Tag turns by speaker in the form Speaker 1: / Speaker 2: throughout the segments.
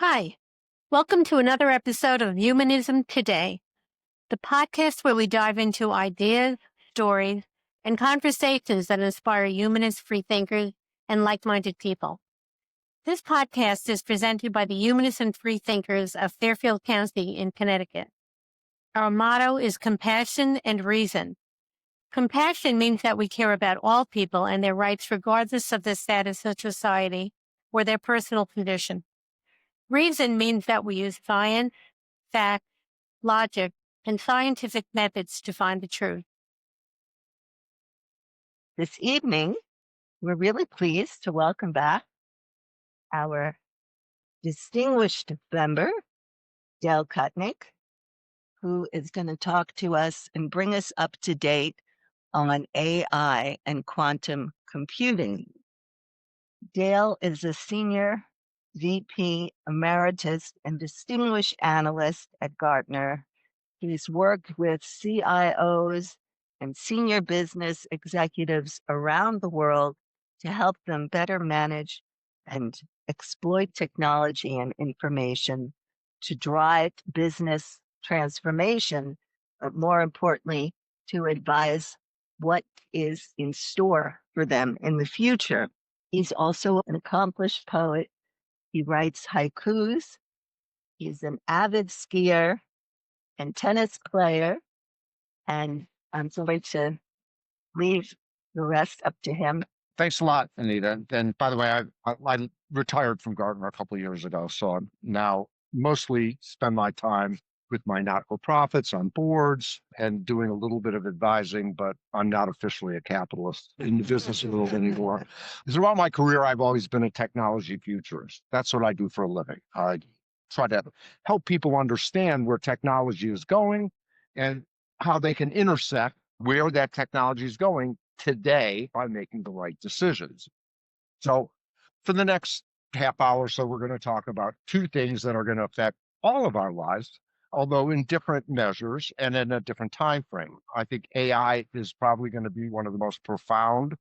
Speaker 1: Hi, welcome to another episode of Humanism Today, the podcast where we dive into ideas, stories, and conversations that inspire humanist freethinkers and like-minded people. This podcast is presented by the Humanists and Freethinkers of Fairfield County in Connecticut. Our motto is compassion and reason. Compassion means that we care about all people and their rights regardless of their status in society or their personal condition. Reason means that we use science, facts, logic, and scientific methods to find the truth.
Speaker 2: This evening, we're really pleased to welcome back our distinguished member, Dale Kutnik, who is going to talk to us and bring us up to date on AI and quantum computing. Dale is a senior VP emeritus and distinguished analyst at Gartner. He's worked with CIOs and senior business executives around the world to help them better manage and exploit technology and information to drive business transformation, but more importantly, to advise what is in store for them in the future. He's also an accomplished poet. He writes haikus. He's an avid skier and tennis player. And I'm going to leave the rest up to him.
Speaker 3: Thanks a lot, Anita. And by the way, I retired from Gartner a couple of years ago, so I'm now mostly spend my time with my not-for-profits on boards and doing a little bit of advising, but I'm not officially a capitalist in the business world anymore. Throughout my career, I've always been a technology futurist. That's what I do for a living. I try to help people understand where technology is going and how they can intersect where that technology is going today by making the right decisions. So for the next half hour or so, we're going to talk about two things that are going to affect all of our lives, although in different measures and in a different time frame. I think AI is probably going to be one of the most profound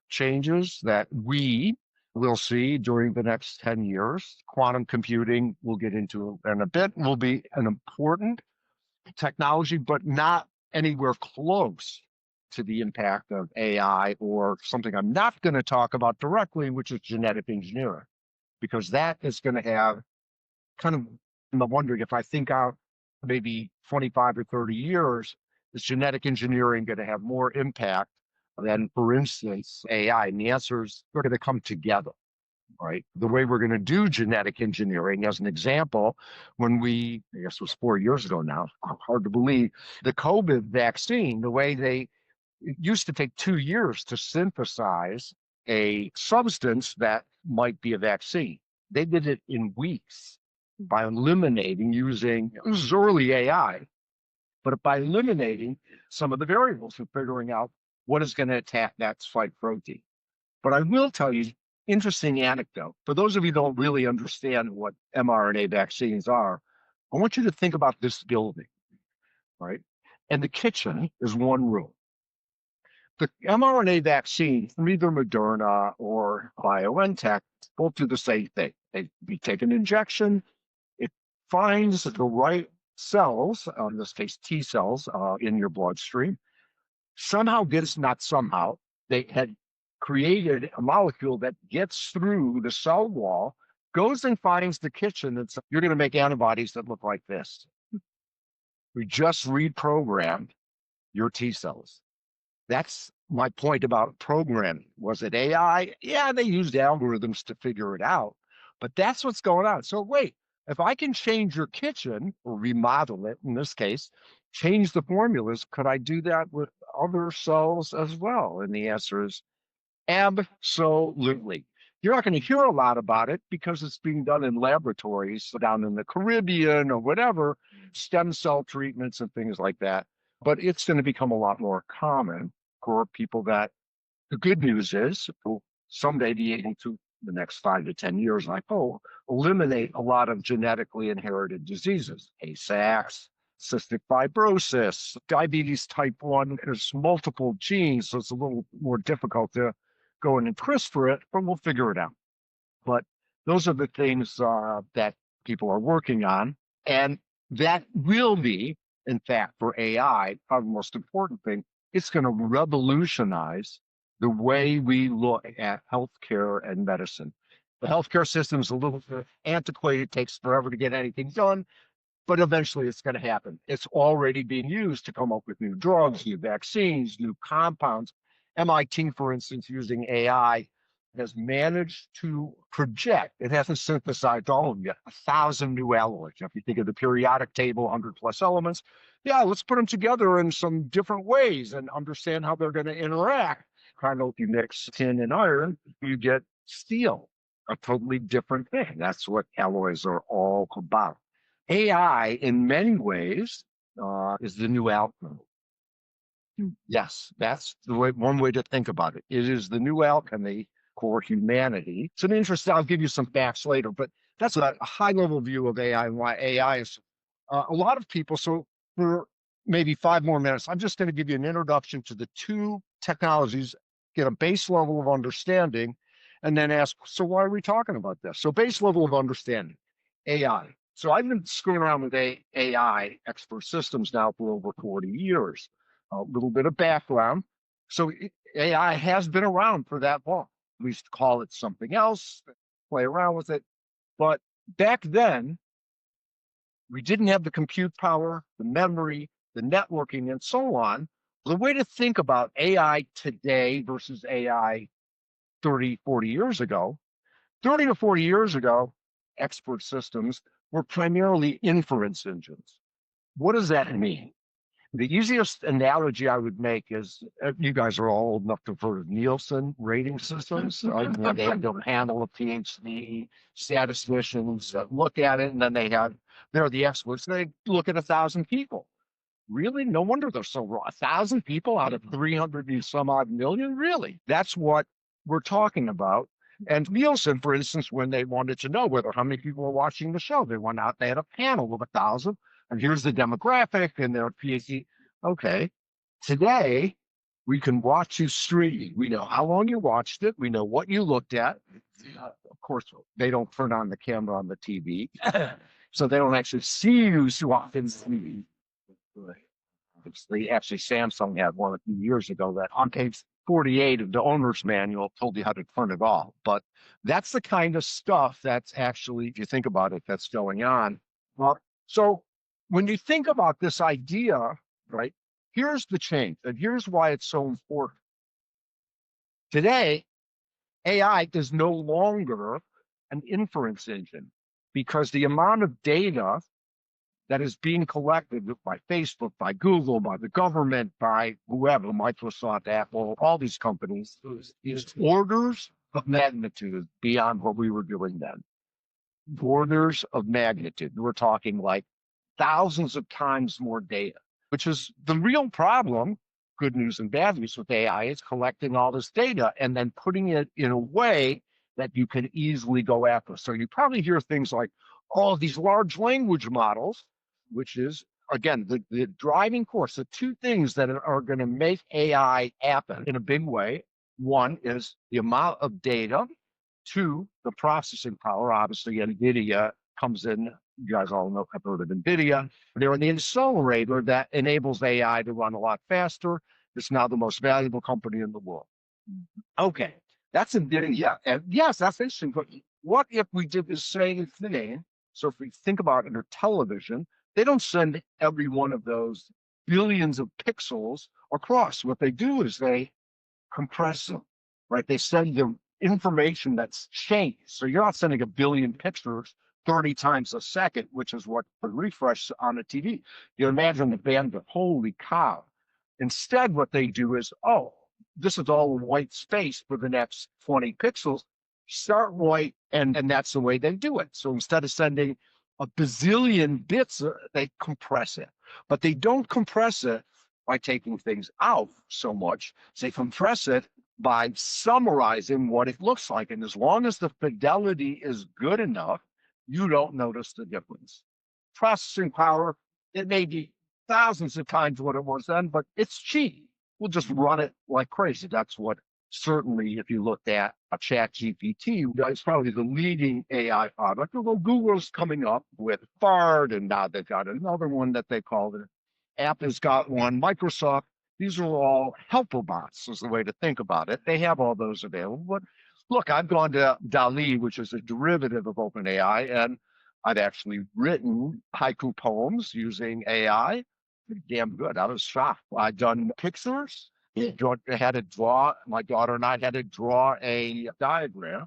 Speaker 3: changes that we will see during the next 10 years. Quantum computing, we'll get into in a bit, will be an important technology, but not anywhere close to the impact of AI or something I'm not going to talk about directly, which is genetic engineering, because that is going to have kind of, I'm wondering if I think out maybe 25 or 30 years, is genetic engineering going to have more impact than, for instance, AI? And the answer is they're going to come together, right? The way we're going to do genetic engineering, as an example, when I guess it was 4 years ago now, hard to believe, the COVID vaccine, the way it used to take 2 years to synthesize a substance that might be a vaccine. They did it in weeks by eliminating it was early AI, but by eliminating some of the variables and figuring out what is going to attack that spike protein. But I will tell you, interesting anecdote. For those of you who don't really understand what mRNA vaccines are, I want you to think about this building, right? And the kitchen is one room. The mRNA vaccine from either Moderna or BioNTech both do the same thing. We take an injection, it finds the right cells, in this case T cells, in your bloodstream. They had created a molecule that gets through the cell wall, goes and finds the kitchen, and says, you're going to make antibodies that look like this. We just reprogrammed your T cells. That's my point about programming. Was it AI? Yeah, they used algorithms to figure it out, but that's what's going on. So wait, if I can change your kitchen or remodel it, in this case, change the formulas, could I do that with other cells as well? And the answer is absolutely. You're not going to hear a lot about it because it's being done in laboratories down in the Caribbean or whatever, stem cell treatments and things like that. But it's going to become a lot more common for people that the good news is will someday be able to, the next 5 to 10 years, I hope, eliminate a lot of genetically inherited diseases, ASACs, cystic fibrosis, diabetes type 1. There's multiple genes, so it's a little more difficult to go in and CRISPR it, but we'll figure it out. But those are the things that people are working on. And that will be, in fact, for AI, probably the most important thing, it's going to revolutionize the way we look at healthcare and medicine. The healthcare system is a little bit antiquated, takes forever to get anything done, but eventually it's going to happen. It's already being used to come up with new drugs, new vaccines, new compounds. MIT, for instance, using AI, has managed to project, it hasn't synthesized all of them yet, 1,000 new alloys. If you think of the periodic table, 100 plus elements, yeah, let's put them together in some different ways and understand how they're going to interact. Kind of if you mix tin and iron, you get steel, a totally different thing. That's what alloys are all about. AI, in many ways, is the new alchemy. Yes, that's the way, one way to think about it. It is the new alchemy for humanity. It's an interesting, I'll give you some facts later, but that's a high level view of AI and why AI is a lot of people. So for maybe 5 more minutes, I'm just going to give you an introduction to the two technologies, get a base level of understanding, and then ask, so why are we talking about this? So base level of understanding, AI. So I've been screwing around with AI expert systems now for over 40 years. A little bit of background. So AI has been around for that long. We used to call it something else, play around with it. But back then, we didn't have the compute power, the memory, the networking, and so on. The way to think about AI today versus AI 30, 40 years ago, 30 to 40 years ago, expert systems were primarily inference engines. What does that mean? The easiest analogy I would make is you guys are all old enough to have heard of Nielsen rating systems. Right? They have to handle a PhD statisticians look at it, and then they're the experts. They look at 1,000 people. Really? No wonder they're so raw. 1,000 people out of 300 and some odd million? Really? That's what we're talking about. And Nielsen, for instance, when they wanted to know whether how many people were watching the show, they went out, they had a panel of 1,000, and here's the demographic and their PhD. Okay, today we can watch you stream. We know how long you watched it. We know what you looked at. Of course, they don't turn on the camera on the TV, so they don't actually see you so often. Actually, Samsung had one a few years ago that on page 48 of the owner's manual told you how to turn it off. But that's the kind of stuff that's actually, if you think about it, that's going on. Well, so when you think about this idea, right, here's the change, and here's why it's so important. Today, AI is no longer an inference engine because the amount of data that is being collected by Facebook, by Google, by the government, by whoever, Microsoft, Apple, all these companies, is orders of magnitude beyond what we were doing then. Orders of magnitude. We're talking like thousands of times more data, which is the real problem, good news and bad news with AI, is collecting all this data and then putting it in a way that you can easily go after. So you probably hear things like, oh, these large language models, which is, again, the driving force, the two things that are going to make AI happen in a big way. One is the amount of data. Two, the processing power. Obviously, NVIDIA comes in. You guys all know, have heard of NVIDIA. They're the accelerator that enables AI to run a lot faster. It's now the most valuable company in the world. Okay, that's NVIDIA. And yes, that's interesting. But what if we did the same thing? So if we think about it in television, they don't send every one of those billions of pixels across. What they do is they compress them, right? They send them information that's changed. So you're not sending a billion pictures 30 times a second, which is what the refresh on the TV. You imagine the bandwidth, holy cow. Instead, what they do is, oh, this is all white space for the next 20 pixels. Start white, and that's the way they do it. So instead of sending a bazillion bits, they compress it. But they don't compress it by taking things out so much. They compress it by summarizing what it looks like. And as long as the fidelity is good enough, you don't notice the difference. Processing power, it may be thousands of times what it was then, but it's cheap. We'll just run it like crazy. That's what certainly if you looked at a chat GPT, it's probably the leading AI product, although Google's coming up with Bard, and now they've got another one that they call it. Apple's got one, Microsoft. These are all helper bots, is the way to think about it. They have all those available. But look, I've gone to DALL-E, which is a derivative of OpenAI, and I've actually written haiku poems using AI. Pretty damn good. I was shocked. I've done pictures. Had to draw, my daughter and I had to draw a diagram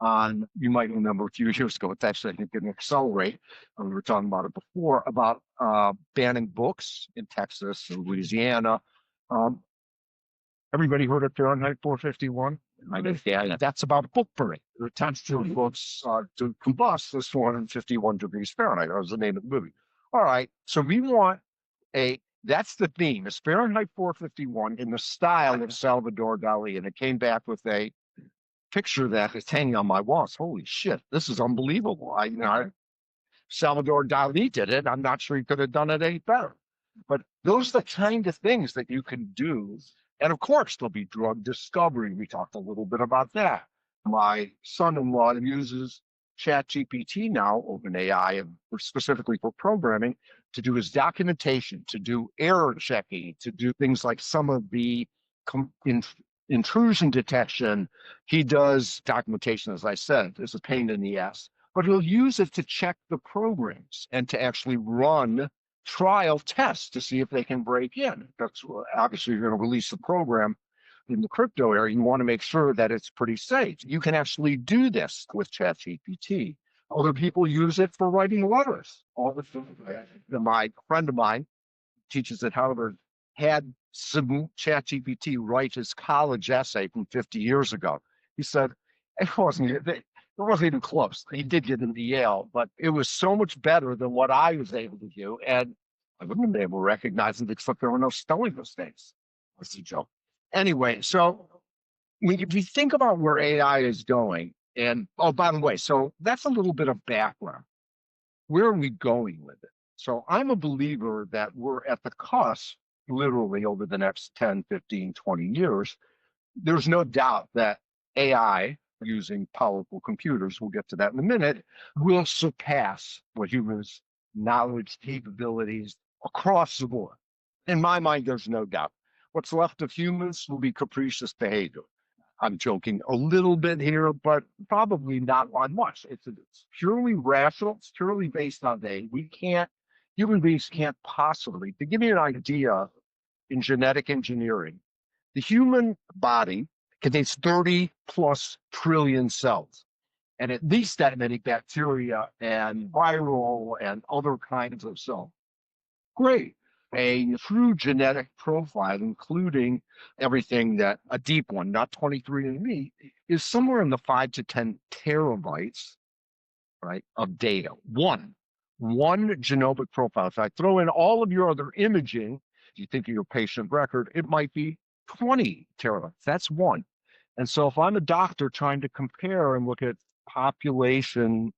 Speaker 3: on, you might remember a few years ago, it's actually, I think, going to accelerate. We were talking about it before, about banning books in Texas and Louisiana. Everybody heard of Fahrenheit 451? I guess, yeah, that's about book burning. The temperature of books to combust is 451 degrees Fahrenheit. That was the name of the movie. All right, so we want that's the theme. It's Fahrenheit 451 in the style of Salvador Dali. And it came back with a picture that is hanging on my walls. Holy shit, this is unbelievable. Salvador Dali did it. I'm not sure he could have done it any better. But those are the kind of things that you can do. And of course, there'll be drug discovery. We talked a little bit about that. My son-in-law uses ChatGPT now, OpenAI, specifically for programming, to do his documentation, to do error checking, to do things like some of the intrusion detection. He does documentation, as I said. It's a pain in the ass. But he'll use it to check the programs and to actually run trial tests to see if they can break in. That's obviously you're going to release the program in the crypto area. You want to make sure that it's pretty safe. You can actually do this with ChatGPT. Other people use it for writing letters. My friend of mine teaches at Harvard had some ChatGPT write his college essay from 50 years ago. He said it wasn't even close. He did get into Yale, but it was so much better than what I was able to do. And I wouldn't have been able to recognize it except there were no spelling mistakes. That's a joke. Anyway, so if you think about where AI is going, and oh, by the way, so that's a little bit of background. Where are we going with it? So I'm a believer that we're at the cusp, literally over the next 10, 15, 20 years. There's no doubt that AI, using powerful computers, we'll get to that in a minute, will surpass what humans' knowledge capabilities across the board. In my mind, there's no doubt. What's left of humans will be capricious behavior. I'm joking a little bit here, but probably not on much. It's purely rational. It's purely based on human beings can't possibly, to give you an idea, in genetic engineering, the human body contains 30 plus trillion cells, and at least that many bacteria and viral and other kinds of cells. Great. A true genetic profile, including everything that a deep one, not 23andMe, is somewhere in the 5 to 10 terabytes, right, of data. One genomic profile. If I throw in all of your other imaging, if you think of your patient record, it might be 20 terabytes. That's one. And so if I'm a doctor trying to compare and look at population,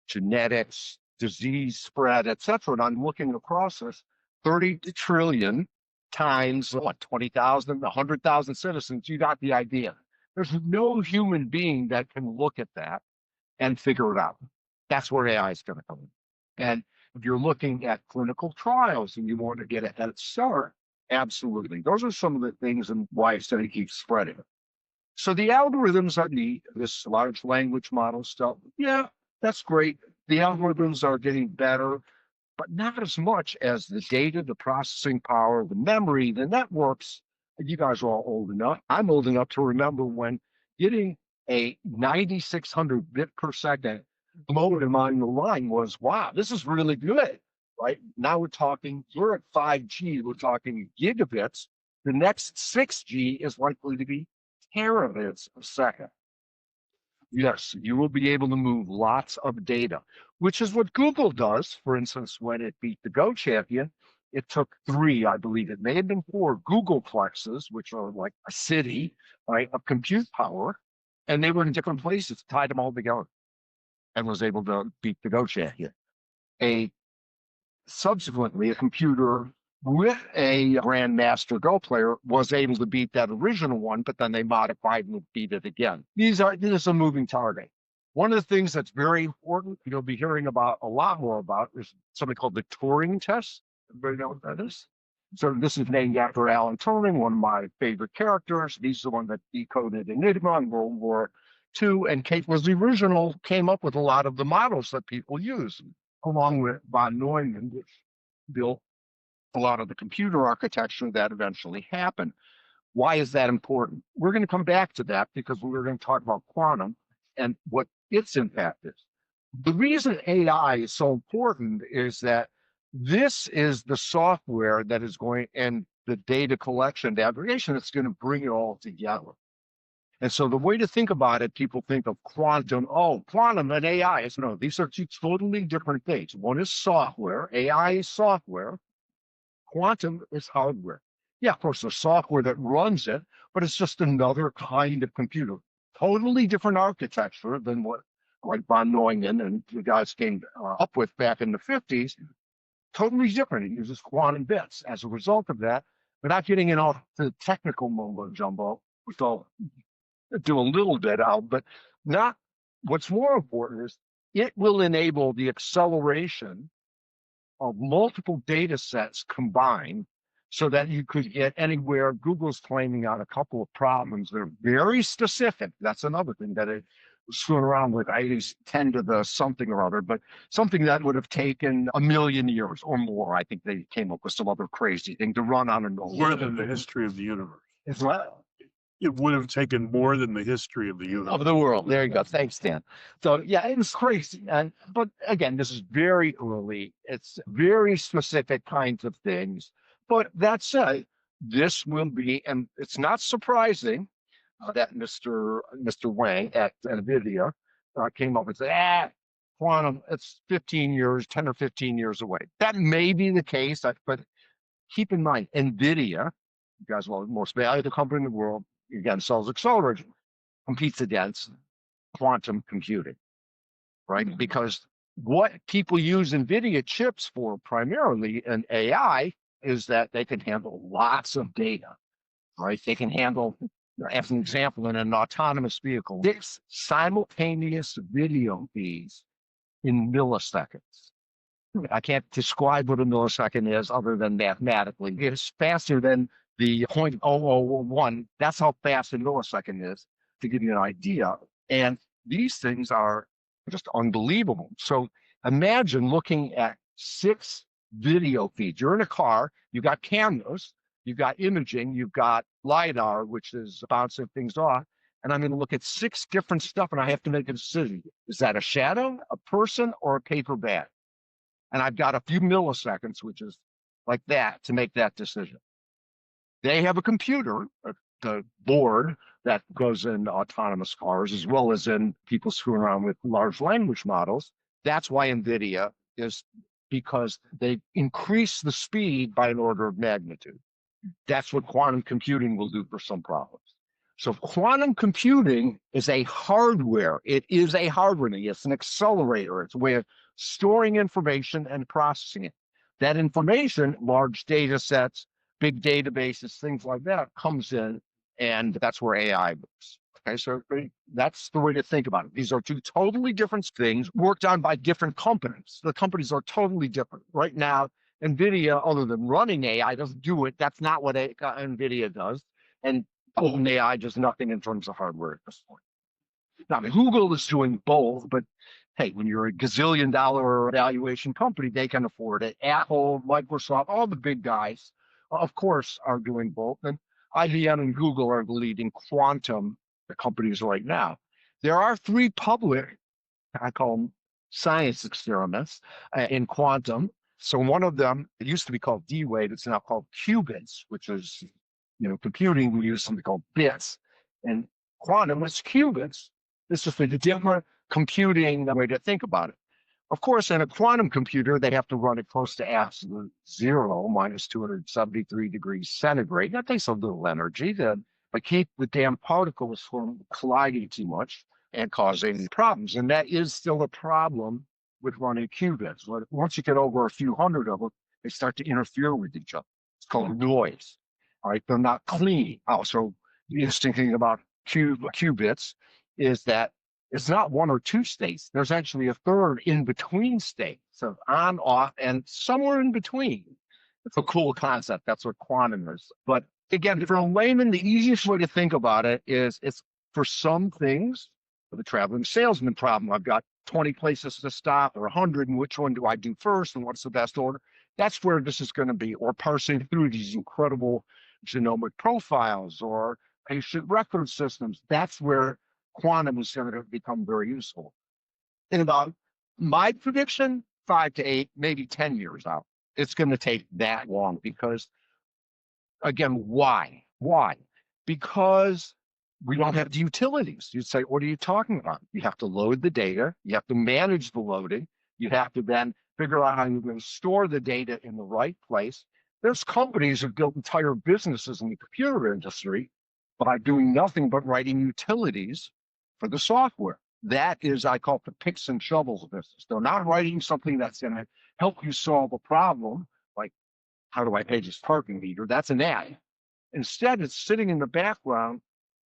Speaker 3: genetics, disease spread, et cetera, and I'm looking across this, 30 trillion times, 20,000, 100,000 citizens, you got the idea. There's no human being that can look at that and figure it out. That's where AI is going to come in. And if you're looking at clinical trials and you want to get a head start, absolutely. Those are some of the things and why it's going to keep spreading. So the algorithms are neat, this large language model stuff. Yeah, that's great. The algorithms are getting better, but not as much as the data, the processing power, the memory, the networks. You guys are all old enough. I'm old enough to remember when getting a 9,600 bit per second modem on the line was, wow, this is really good, right? Now we're at 5G, we're talking gigabits. The next 6G is likely to be terabits a second. Yes, you will be able to move lots of data, which is what Google does. For instance, when it beat the Go champion, it took 3, I believe it may have been 4 Googleplexes, which are like a city, right, of compute power, and they were in different places, tied them all together, and was able to beat the Go champion. Subsequently, a computer with a grandmaster Go player was able to beat that original one, but then they modified and beat it again. This is a moving target. One of the things that's very important, you'll be hearing about a lot more about, is something called the Turing test. Everybody know what that is? So this is named after Alan Turing, one of my favorite characters. He's the one that decoded Enigma in World War II, and Kate was the original, came up with a lot of the models that people use, along with von Neumann, which built a lot of the computer architecture that eventually happened. Why is that important? We're going to come back to that because we're going to talk about quantum and what its impact is. The reason AI is so important is that this is the software that is going, and the data collection, the aggregation, that's going to bring it all together. And so the way to think about it, people think of quantum, quantum and AI. No, these are two totally different things. One is software, AI is software, quantum is hardware. Yeah, of course, the software that runs it, but it's just another kind of computer. Totally different architecture than what like von Neumann and the guys came up with back in the 50s. Totally different. It uses quantum bits. As a result of that, without getting into all the technical mumbo jumbo, which I'll do a little bit out, but not. What's more important is it will enable the acceleration of multiple data sets combined so that you could get anywhere. Google's claiming out a couple of problems that are very specific. That's another thing that it was screwing around with. I use 10 to the something or other, but something that would have taken 1 million years or more. I think they came up with some other crazy thing to run on a node.
Speaker 4: More than the history of the universe.
Speaker 3: It's what?
Speaker 4: It would have taken more than the history of the universe.
Speaker 3: Of the world. There you go. Thanks, Dan. So yeah, it was crazy. But again, this is very early. It's very specific kinds of things. But that said, this will be, and it's not surprising that Mr. Wang at NVIDIA came up and said, quantum, it's 10 or 15 years away. That may be the case, but keep in mind, NVIDIA, you guys are the most valuable company in the world, again, sells accelerators, competes against quantum computing, right? Mm-hmm. Because what people use NVIDIA chips for primarily in AI is that they can handle lots of data, right? They can handle, as an example, in an autonomous vehicle, 6 simultaneous video feeds in milliseconds. I can't describe what a millisecond is other than mathematically. It's faster than the 0.0001. That's how fast a millisecond is, to give you an idea. And these things are just unbelievable. So imagine looking at 6 video feeds. You're in a car, you've got cameras, you've got imaging, you've got LiDAR, which is bouncing things off. And I'm going to look at 6 different stuff, and I have to make a decision. Is that a shadow, a person, or a paper bag? And I've got a few milliseconds, which is like that, to make that decision. They have a computer, the board that goes in autonomous cars, as well as in people screwing around with large language models. That's why NVIDIA is, because they increase the speed by an order of magnitude. That's what quantum computing will do for some problems. So quantum computing is a hardware. It is a hardware. It's an accelerator. It's a way of storing information and processing it. That information, large data sets, big databases, things like that, comes in, and that's where AI works. Okay, so that's the way to think about it. These are 2 totally different things worked on by different companies. The companies are totally different. Right now, NVIDIA, other than running AI, doesn't do it. That's not what NVIDIA does. And OpenAI does nothing in terms of hardware at this point. Now, Google is doing both, but hey, when you're a gazillion-dollar valuation company, they can afford it. Apple, Microsoft, all the big guys, of course, are doing both. And IBM and Google are the leading quantum companies right now. There are 3 public, I call them science experiments in quantum. So one of them, it used to be called D-Wave, it's now called qubits, which is, computing, we use something called bits. And quantum is qubits. This is a different computing way to think about it. Of course, in a quantum computer, they have to run it close to absolute zero, minus 273 degrees centigrade. That takes a little energy but keep the damn particles from colliding too much and causing problems. And that is still a problem with running qubits. Once you get over a few hundred of them, they start to interfere with each other. It's called noise. All right, they're not clean. Also, the interesting thing about qubits is that it's not one or two states. There's actually a third in between state. So on, off, and somewhere in between. It's a cool concept. That's what quantum is. But again, for a layman, the easiest way to think about it is it's for some things, for the traveling salesman problem. I've got 20 places to stop or 100, and which one do I do first, and what's the best order? That's where this is going to be, or parsing through these incredible genomic profiles or patient record systems. That's where quantum is going to become very useful. In about my prediction, 5 to 8, maybe 10 years out, it's going to take that long because, again, why? Why? Because we don't have the utilities. You'd say, what are you talking about? You have to load the data. You have to manage the loading. You have to then figure out how you're going to store the data in the right place. There's companies who built entire businesses in the computer industry by doing nothing but writing utilities for the software. That is, I call it the picks and shovels business. They're not writing something that's going to help you solve a problem, like how do I pay this parking meter? That's an ad. Instead, it's sitting in the background,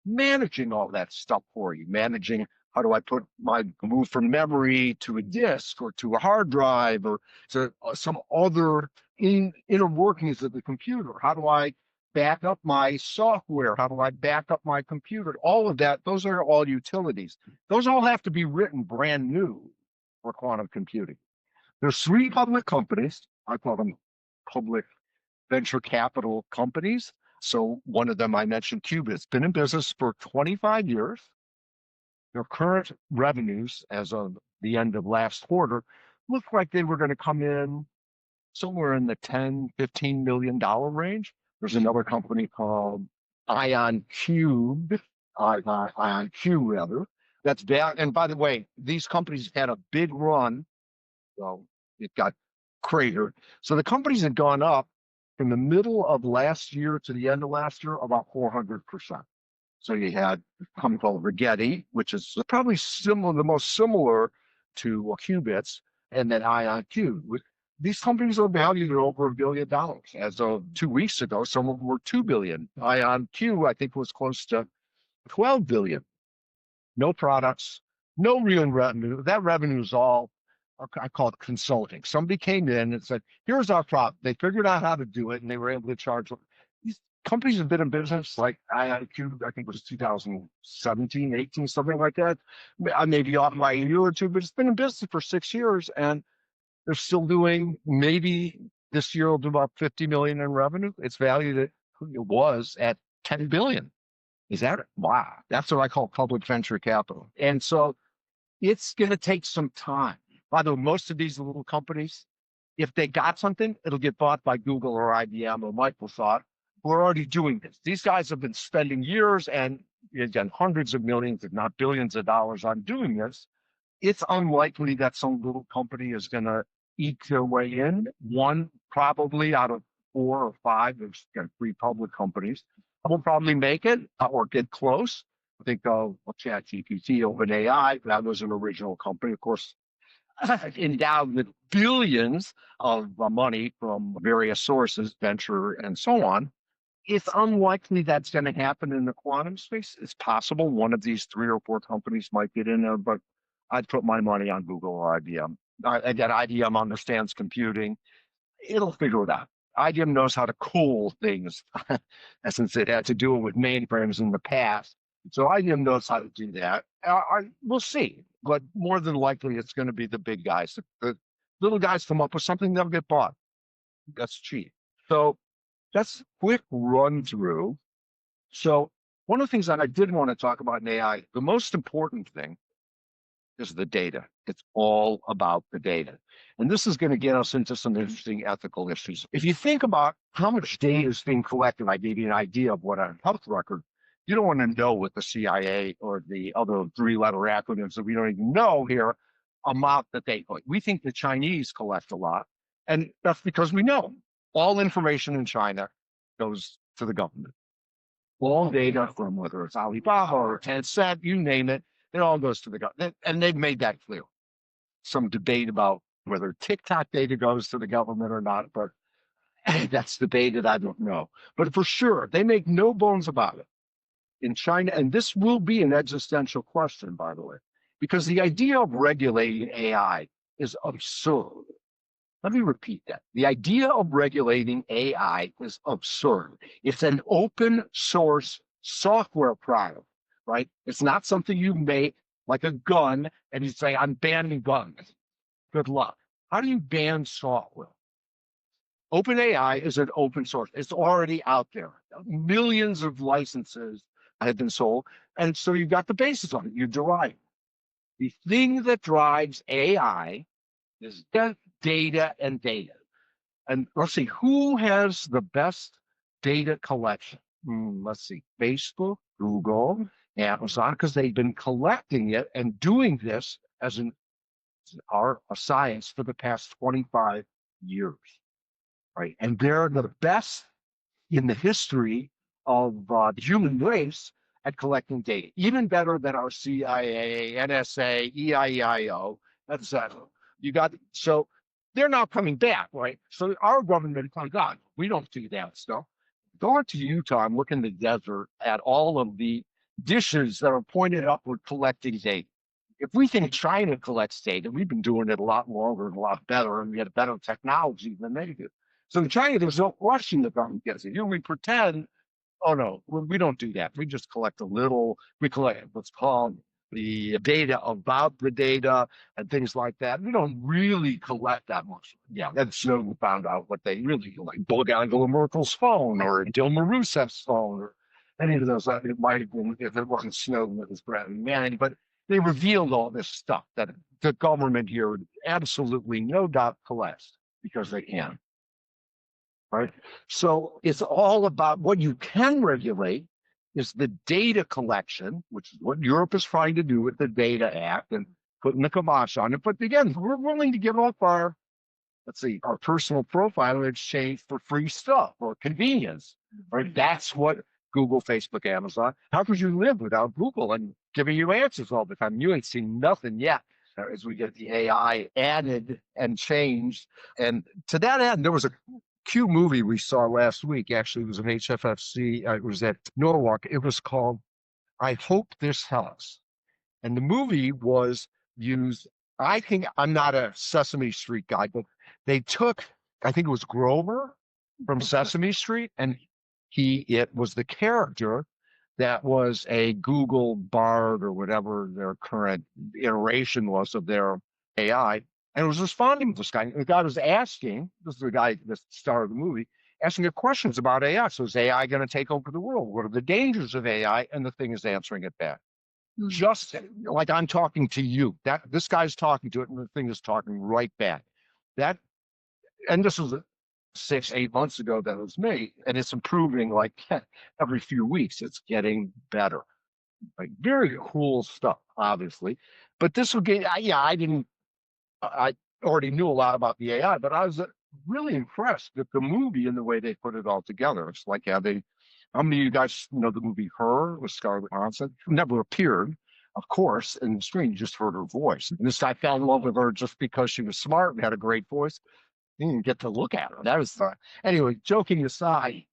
Speaker 3: managing all that stuff for you, managing how do I put my move from memory to a disk or to a hard drive or to some other inner workings of the computer. How do I back up my software? How do I back up my computer? All of that, those are all utilities. Those all have to be written brand new for quantum computing. There's 3 public companies. I call them public venture capital companies. So one of them I mentioned, Qubit's been in business for 25 years. Their current revenues as of the end of last quarter looked like they were going to come in somewhere in the $10-15 million range. There's another company called IonQ rather. That's down. And by the way, these companies had a big run. So it got cratered. So the companies had gone up from the middle of last year to the end of last year about 400%. So you had a company called Rigetti, which is probably similar, the most similar to Qubits, and then IonQ. These companies are valued at over $1 billion. As of 2 weeks ago, some of them were $2 billion. IonQ, I think, was close to $12 billion. No products, no real revenue. That revenue is all, I call it consulting. Somebody came in and said, here's our problem. They figured out how to do it, and they were able to charge. These companies have been in business like IonQ, I think it was 2017, 18, something like that. I may be off by a year or two, but it's been in business for 6 years, and they're still doing, maybe this year will do about 50 million in revenue. It's valued at, it was at 10 billion. Is that, wow, that's what I call public venture capital. And so it's going to take some time. By the way, most of these little companies, if they got something, it'll get bought by Google or IBM or Microsoft. We're already doing this. These guys have been spending years and again, hundreds of millions, if not billions of dollars on doing this. It's unlikely that some little company is going to eke their way in. One probably out of 4 or 5, there's 3 public companies, will probably make it or get close. I think ChatGPT, OpenAI, that was an original company, of course, endowed with billions of money from various sources, venture and so on. It's unlikely that's going to happen in the quantum space. It's possible one of these 3 or 4 companies might get in there, but I'd put my money on Google or IBM. Again, IBM understands computing. It'll figure it out. IBM knows how to cool things, since it had to do it with mainframes in the past. So IBM knows how to do that. We'll see, but more than likely, it's going to be the big guys. The little guys come up with something, they'll get bought. That's cheap. So that's a quick run through. So one of the things that I did want to talk about in AI, the most important thing is the data. It's all about the data. And this is going to get us into some interesting ethical issues. If you think about how much data is being collected, I gave you an idea of what a health record. You don't want to know what the CIA or the other 3-letter acronyms that we don't even know here amount that they collect. We think the Chinese collect a lot, and that's because we know all information in China goes to the government. All data from whether it's Alibaba or Tencent, you name it, it all goes to the government. And they've made that clear. Some debate about whether TikTok data goes to the government or not, but That's debated. I don't know. But for sure, they make no bones about it in China. And this will be an existential question, by the way, because the idea of regulating AI is absurd. Let me repeat that. The idea of regulating AI is absurd. It's an open source software product, right? It's not something you make like a gun and you say, I'm banning guns. Good luck. How do you ban software? OpenAI is an open source. It's already out there. Millions of licenses have been sold. And so you've got the basis on it. You derive. The thing that drives AI is data and data. And let's see, who has the best data collection? Let's see, Facebook, Google, Amazon, because they've been collecting it and doing this as an art, a science for the past 25 years, right? And they're the best in the history of the human race at collecting data, even better than our CIA, NSA, EIEIO, etc. You got so they're now coming back, right? So our government comes on. We don't do that stuff. Going to Utah and look in the desert at all of the dishes that are pointed upward collecting data. If we think China collects data, we've been doing it a lot longer and a lot better, and we had better technology than they do. So in China, there's no question the government gets it. You know, we pretend, oh no, we don't do that. We just collect a little, we collect what's called the data about the data and things like that. We don't really collect that much. Yeah, then Snowden found out what they really like, Angela Merkel's phone or Dilma Rousseff's phone or any of those. It might have been, if it wasn't Snowden, it was Bradley Manning, but they revealed all this stuff that the government here would absolutely no doubt collects because they can. Right. So it's all about what you can regulate is the data collection, which is what Europe is trying to do with the Data Act and putting the kibosh on it. But again, we're willing to give up our, let's see, our personal profile in exchange for free stuff or convenience. Right. That's what Google, Facebook, Amazon. How could you live without Google and giving you answers all the time? You ain't seen nothing yet as we get the AI added and changed. And to that end, there was a Q movie we saw last week. Actually, it was an HFFC. It was at Norwalk. It was called I Hope This Helps. And the movie was used, I think, I'm not a Sesame Street guy, but they took, I think it was Grover from Sesame Street, and it was the character that was a Google Bard or whatever their current iteration was of their AI. And it was responding to this guy. The guy was asking, this is the guy, the star of the movie, asking her questions about AI. So is AI going to take over the world? What are the dangers of AI? And the thing is answering it back. Just like I'm talking to you. This guy's talking to it, and the thing is talking right back. And this was 6-8 months ago that it was made, and it's improving like every few weeks. It's getting better. Like very cool stuff, obviously. But this will get, I already knew a lot about the AI, but I was really impressed with the movie and the way they put it all together. It's like how many of you guys know the movie Her with Scarlett Johansson? Never appeared, of course, in the screen. You just heard her voice. And this guy fell in love with her just because she was smart and had a great voice. He didn't get to look at her. That was fun. Anyway, joking aside,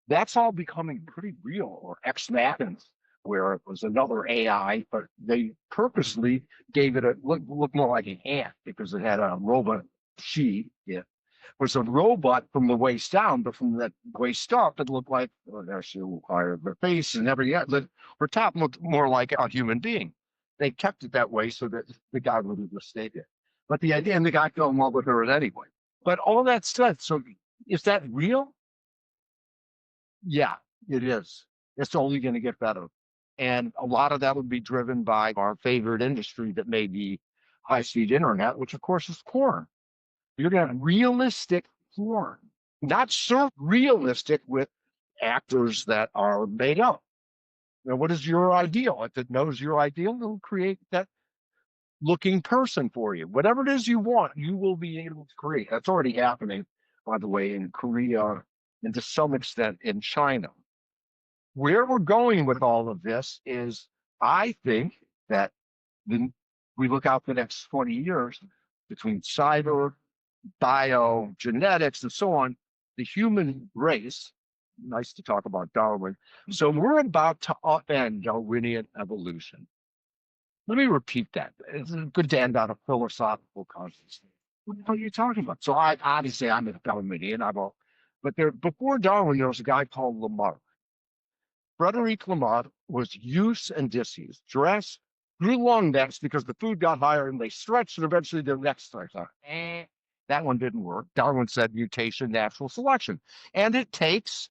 Speaker 3: that's all becoming pretty real, or Ex Machina, where it was another AI, but they purposely gave it a look more like an ant because it had a robot. It was a robot from the waist down, but from the waist up, it looked like, actually, her face and everything. Her top looked more like a human being. They kept it that way so that the guy would have stayed there. But the idea, and the guy fell in love with her anyway. But all that stuff, so is that real? Yeah, it is. It's only going to get better. And a lot of that would be driven by our favorite industry that made the high-speed internet, which of course is porn. You're going to have realistic porn, not so realistic with actors that are made up. Now, what is your ideal? If it knows your ideal, it'll create that looking person for you. Whatever it is you want, you will be able to create. That's already happening, by the way, in Korea and to some extent in China. Where we're going with all of this is, I think that we look out the next 20 years between cyber, bio, genetics, and so on, the human race, nice to talk about Darwin. So we're about to upend Darwinian evolution. Let me repeat that. It's good to end on a philosophical context. What are you talking about? So obviously I'm a Darwinian. But before Darwin, there was a guy called Lamarck. Frederic Lamarck was use and disuse. Dress grew long necks because the food got higher and they stretched and eventually their necks started. That one didn't work. Darwin said mutation, natural selection. And it takes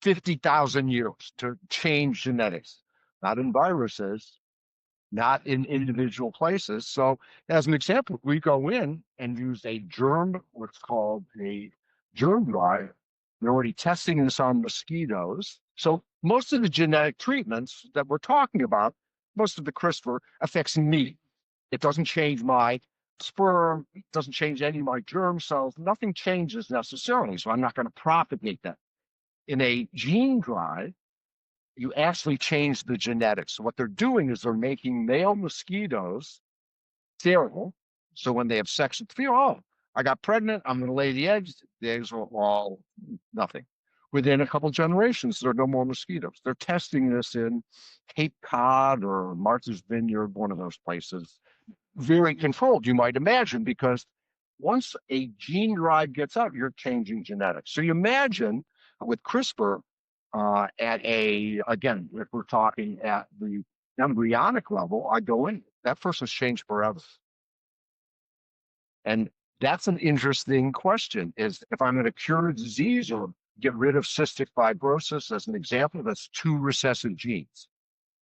Speaker 3: 50,000 years to change genetics, not in viruses, not in individual places. So as an example, we go in and use a germ, what's called a germ drive. They're already testing this on mosquitoes. So most of the genetic treatments that we're talking about, most of the CRISPR affects me. It doesn't change my sperm. It doesn't change any of my germ cells. Nothing changes necessarily. So I'm not going to propagate that. In a gene drive, you actually change the genetics. So what they're doing is they're making male mosquitoes sterile. So when they have sex with the female, oh, I got pregnant, I'm going to lay the eggs. The eggs are all nothing. Within a couple generations, there are no more mosquitoes. They're testing this in Cape Cod or Martha's Vineyard, one of those places. Very controlled, you might imagine, because once a gene drive gets out, you're changing genetics. So you imagine with CRISPR, again, if we're talking at the embryonic level, I go in, that person's changed forever. And that's an interesting question, is if I'm going to cure a disease or get rid of cystic fibrosis, as an example, that's two recessive genes.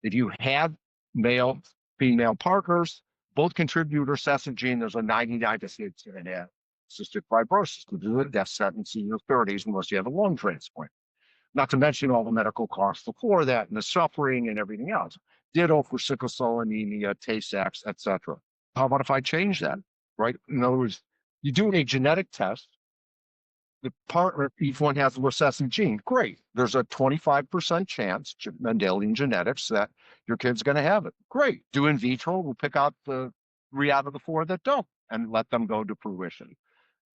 Speaker 3: If you have male, female partners, both contribute to recessive gene, there's a 99% chance you're going to have cystic fibrosis, which is a death sentence in your 30s unless you have a lung transplant. Not to mention all the medical costs before that and the suffering and everything else. Ditto for sickle cell anemia, Tay-Sachs, etc. How about if I change that, right? In other words, you do a genetic test, the partner, each one has a recessive gene. Great. There's a 25% chance, Mendelian genetics, that your kid's going to have it. Great. Do in vitro. We'll pick out the 3 out of the 4 that don't and let them go to fruition,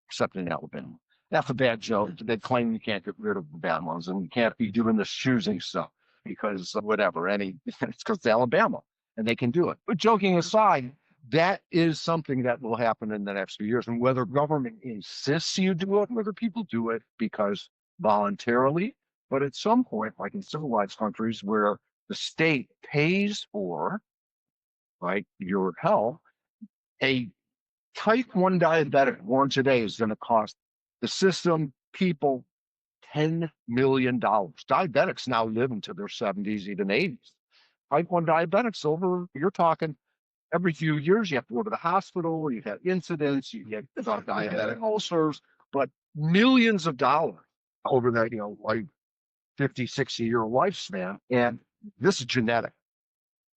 Speaker 3: except in Alabama. That's a bad joke. They claim you can't get rid of the bad ones and you can't be doing this choosing stuff because whatever. It's because it's Alabama and they can do it. But joking aside, that is something that will happen in the next few years. And whether government insists you do it, whether people do it because voluntarily, but at some point, like in civilized countries where the state pays for, right, your health, a type 1 diabetic born today is going to cost the system, people, $10 million. Diabetics now live into their 70s, even 80s. Type 1 diabetics you're talking every few years, you have to go to the hospital, you have incidents, you get diabetic ulcers, but millions of dollars over that, like 50, 60-year lifespan. And this is genetic,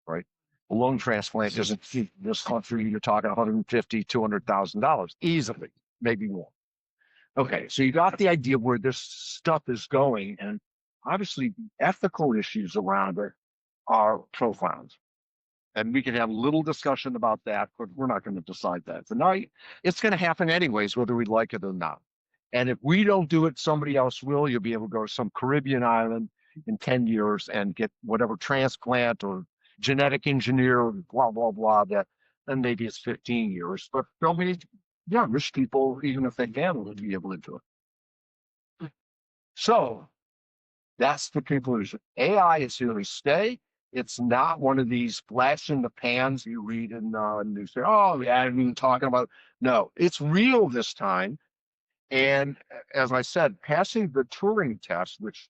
Speaker 3: right? A lung transplant doesn't keep this country, you're talking $150,000, $200,000 easily, maybe more. Okay, so you got the idea where this stuff is going, and obviously ethical issues around it are profound. And we can have a little discussion about that, but we're not going to decide that tonight. It's going to happen anyways, whether we like it or not. And if we don't do it, somebody else will. You'll be able to go to some Caribbean island in 10 years and get whatever transplant or genetic engineer, blah, blah, blah, then maybe it's 15 years. But there'll be, rich people, even if they can, will be able to do it. So that's the conclusion. AI is here to stay. It's not one of these flash in the pans you read in the news. Oh, yeah, I've been talking about. No, it's real this time. And as I said, passing the Turing test, which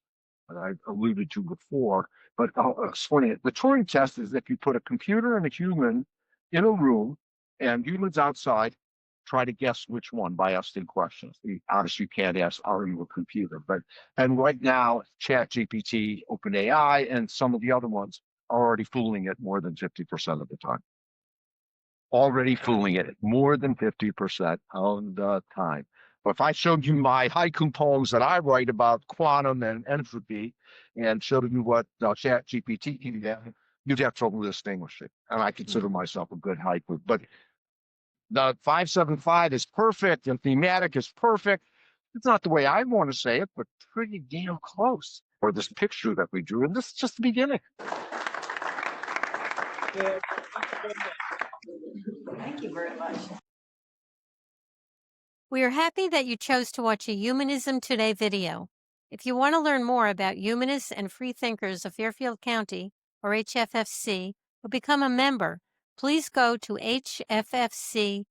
Speaker 3: I alluded to before, but I'll explain it. The Turing test is if you put a computer and a human in a room and humans outside, try to guess which one by asking questions. Obviously, you can't ask, are you a computer? And right now, ChatGPT, OpenAI, and some of the other ones are already fooling it more than 50% of the time. Already fooling it more than 50% of the time. But if I showed you my haiku poems that I write about quantum and entropy and showed you what ChatGPT can do, you'd have trouble distinguishing. And I consider myself a good haiku. But the 575 is perfect. The thematic is perfect. It's not the way I want to say it, but pretty damn close. Or this picture that we drew, and this is just the beginning.
Speaker 2: Thank you very much.
Speaker 1: We are happy that you chose to watch a Humanism Today video. If you want to learn more about humanists and free thinkers of Fairfield County, or HFFC, or become a member, please go to hffcct.org.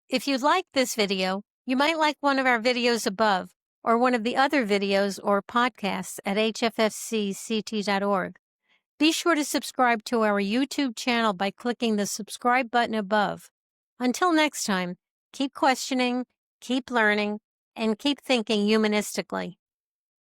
Speaker 1: If you liked this video, you might like one of our videos above, or one of the other videos or podcasts at hffcct.org. Be sure to subscribe to our YouTube channel by clicking the subscribe button above. Until next time, keep questioning, keep learning, and keep thinking humanistically.